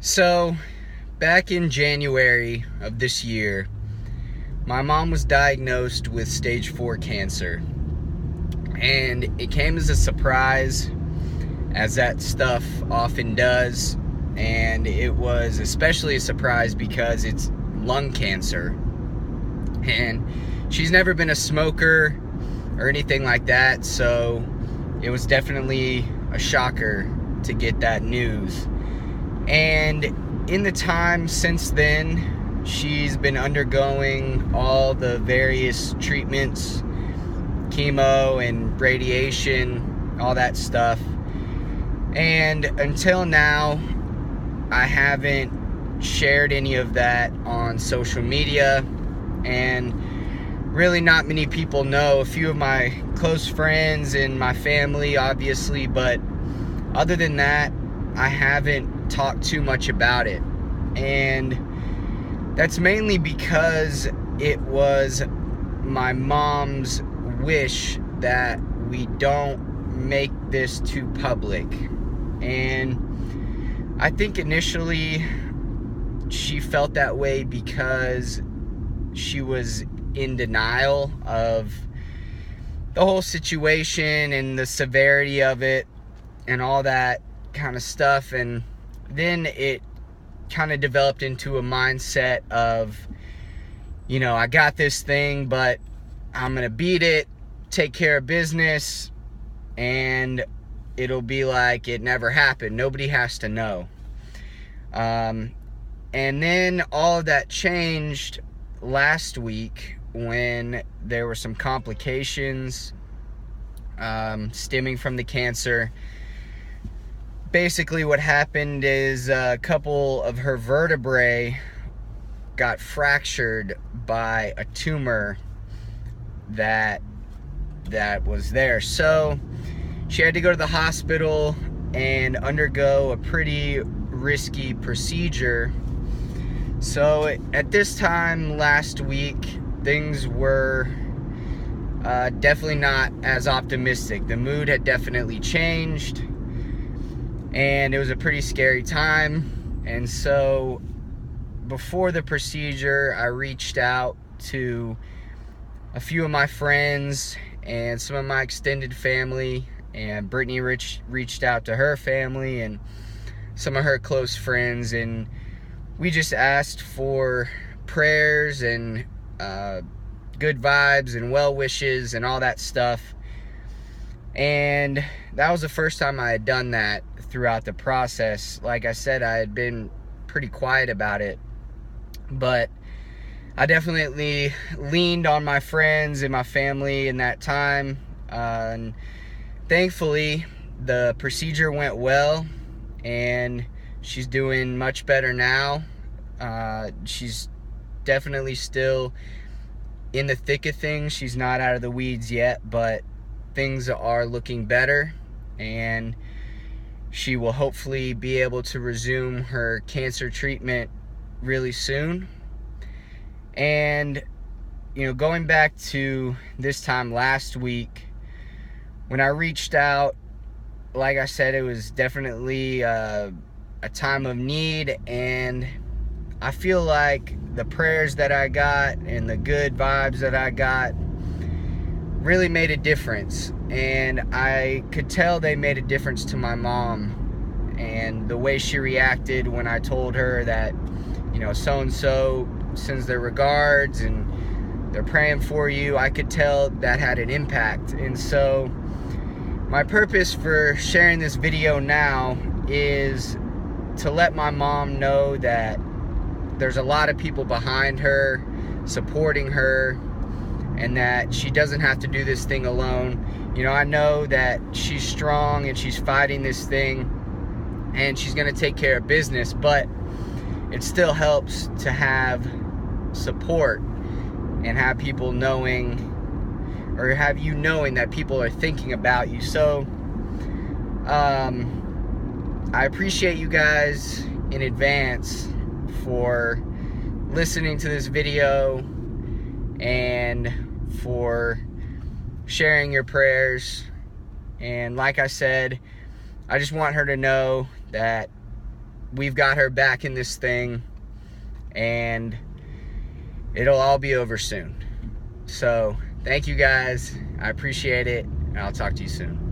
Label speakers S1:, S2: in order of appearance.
S1: So, back in January of this year, my mom was diagnosed with stage 4 cancer. And it came as a surprise, as that stuff often does. And it was especially a surprise because it's lung cancer. And she's never been a smoker or anything like that, so it was definitely a shocker to get that news. And in the time since then, she's been undergoing all the various treatments, chemo and radiation, all that stuff. And until now, I haven't shared any of that on social media, and really not many people know. A few of my close friends and my family, obviously, but other than that, I haven't talked too much about it. And that's mainly because it was my mom's wish that we don't make this too public. And I think initially she felt that way because she was in denial of the whole situation and the severity of it and all that kind of stuff. And then it kind of developed into a mindset of, I got this thing, but I'm gonna beat it, take care of business, and it'll be like it never happened. Nobody has to know. And then all of that changed last week when there were some complications stemming from the cancer. Basically what happened is a couple of her vertebrae got fractured by a tumor that was there. So she had to go to the hospital and undergo a pretty risky procedure. So at this time last week, things were definitely not as optimistic. The mood had definitely changed, and it was a pretty scary time. And so before the procedure, I reached out to a few of my friends and some of my extended family, and Brittany reached out to her family and some of her close friends, and we just asked for prayers and good vibes and well wishes and all that stuff. And that was the first time I had done that throughout the process. Like I said, I had been pretty quiet about it, but I definitely leaned on my friends and my family in that time. And thankfully, the procedure went well, and she's doing much better now. She's definitely still in the thick of things. She's not out of the weeds yet, but things are looking better, and she will hopefully be able to resume her cancer treatment really soon. And, going back to this time last week, when I reached out, like I said, it was definitely a time of need, and I feel like the prayers that I got and the good vibes that I got really made a difference. And I could tell they made a difference to my mom, and the way she reacted when I told her that, so-and-so sends their regards and they're praying for you, I could tell that had an impact. And so my purpose for sharing this video now is to let my mom know that there's a lot of people behind her, supporting her, and that she doesn't have to do this thing alone. I know that she's strong and she's fighting this thing, and she's going to take care of business, but it still helps to have support and have people knowing, or have you knowing that people are thinking about you. So I appreciate you guys in advance for listening to this video and for sharing your prayers. And like I said, I just want her to know that we've got her back in this thing, and it'll all be over soon. So thank you guys. I appreciate it, and I'll talk to you soon.